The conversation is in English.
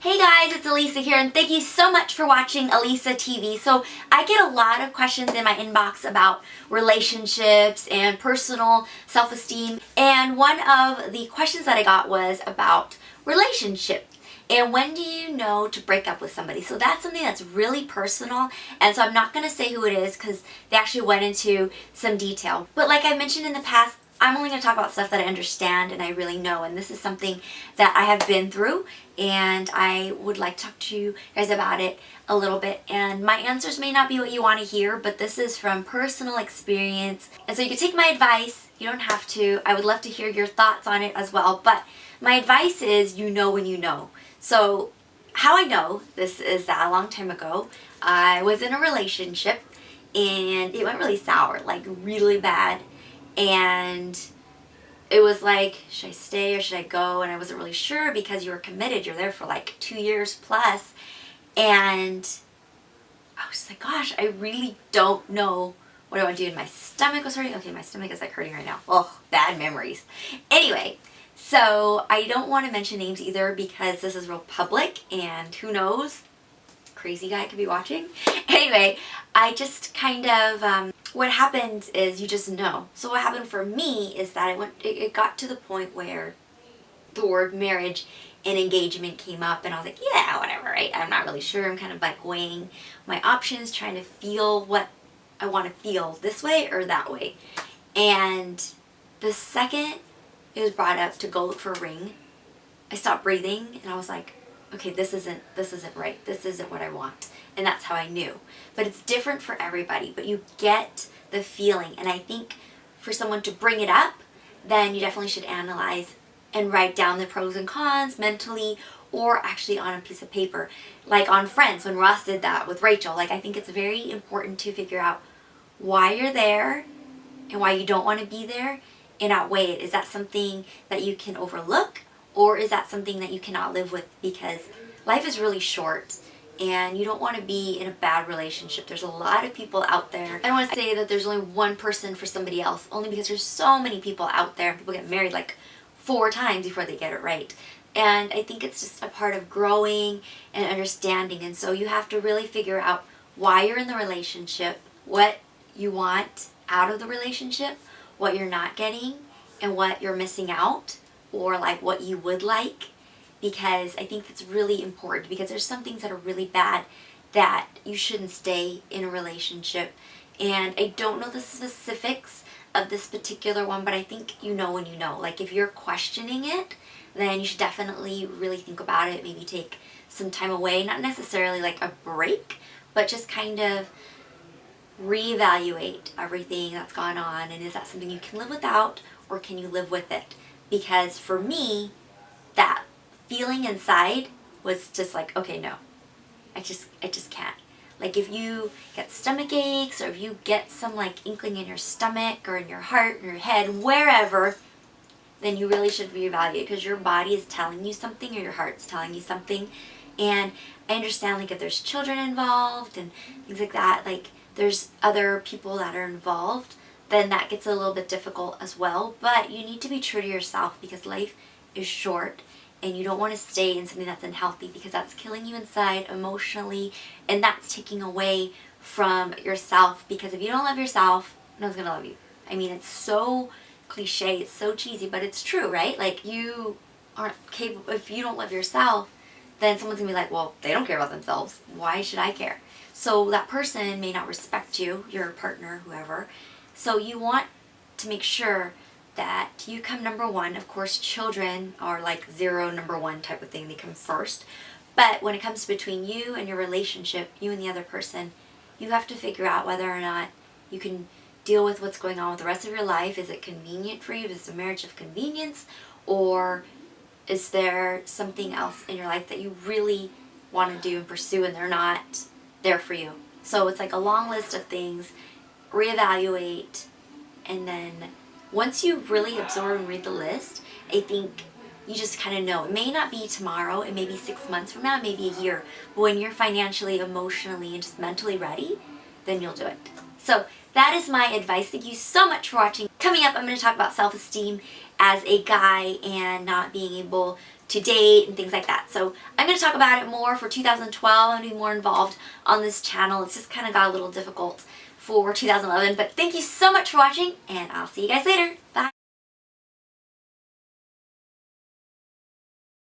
Hey guys, it's Elessa here, and thank you so much for watching Elessa TV. So I get a lot of questions in my inbox about relationships and personal self-esteem, and one of the questions that I got was about relationship. And when do you know to break up with somebody? So that's something that's really personal, and so I'm not going to say who it is because they actually went into some detail. But like I mentioned in the past, I'm only going to talk about stuff that I understand and I really know, and this is something that I have been through, and I would like to talk to you guys about it a little bit. And my answers may not be what you want to hear, but this is from personal experience, and so you can take my advice. You don't have to. I would love to hear your thoughts on it as well, but my advice is you know when you know. So how I know this is that a long time ago, I was in a relationship and it went really sour, like really bad. And it was like, should I stay or should I go? And I wasn't really sure because you were committed. You're there for like 2 years plus. And I was like, gosh, I really don't know what I want to do. And my stomach was hurting. Okay, my stomach is like hurting right now. Oh, bad memories. Anyway, so I don't want to mention names either because this is real public and who knows? Crazy guy could be watching. Anyway, I just kind of, what happened is you just know. So what happened for me is that it got to the point where the word marriage and engagement came up, and I was like, yeah, whatever, right? I'm not really sure. I'm kind of like weighing my options, trying to feel what I want to feel, this way or that way. And the second it was brought up to go look for a ring, I stopped breathing and I was like, okay, this isn't right. This isn't what I want. And that's how I knew. But it's different for everybody, but you get the feeling. And I think for someone to bring it up, then you definitely should analyze and write down the pros and cons mentally or actually on a piece of paper. Like on Friends, when Ross did that with Rachel. Like, I think it's very important to figure out why you're there and why you don't want to be there and outweigh it. Is that something that you can overlook? Or is that something that you cannot live with? Because life is really short and you don't want to be in a bad relationship. There's a lot of people out there. I don't want to say that there's only one person for somebody else, only because there's so many people out there. People get married like 4 times before they get it right. And I think it's just a part of growing and understanding. And so you have to really figure out why you're in the relationship, what you want out of the relationship, what you're not getting, and what you're missing out, or like what you would like, because I think that's really important, because there's some things that are really bad that you shouldn't stay in a relationship. And I don't know the specifics of this particular one, but I think you know when you know. Like if you're questioning it, then you should definitely really think about it, maybe take some time away, not necessarily like a break, but just kind of reevaluate everything that's gone on, and is that something you can live without or can you live with it? Because for me, that feeling inside was just like, okay, no, I just can't. Like if you get stomach aches or if you get some like inkling in your stomach or in your heart or your head, wherever, then you really should reevaluate, because your body is telling you something or your heart's telling you something. And I understand like if there's children involved and things like that, like there's other people that are involved, then that gets a little bit difficult as well. But you need to be true to yourself, because life is short and you don't want to stay in something that's unhealthy, because that's killing you inside emotionally and that's taking away from yourself. Because if you don't love yourself, no one's going to love you. I mean, it's so cliche, it's so cheesy, but it's true, right? Like you aren't capable, if you don't love yourself, then someone's going to be like, well, they don't care about themselves. Why should I care? So that person may not respect you, your partner, whoever. So you want to make sure that you come number one. Of course, children are like zero, number one type of thing. They come first. But when it comes between you and your relationship, you and the other person, you have to figure out whether or not you can deal with what's going on with the rest of your life. Is it convenient for you? Is it a marriage of convenience? Or is there something else in your life that you really want to do and pursue and they're not there for you? So it's like a long list of things. Reevaluate, and then once you really absorb and read the list, I think you just kind of know. It may not be tomorrow, it may be 6 months from now, maybe a year, but when you're financially, emotionally, and just mentally ready, then you'll do it. So that is my advice. Thank you so much for watching. Coming up, I'm going to talk about self-esteem as a guy and not being able to date and things like that. So I'm going to talk about it more for 2012. I'm going to be more involved on this channel. It's just kind of got a little difficult for 2011. But thank you so much for watching, and I'll see you guys later. Bye.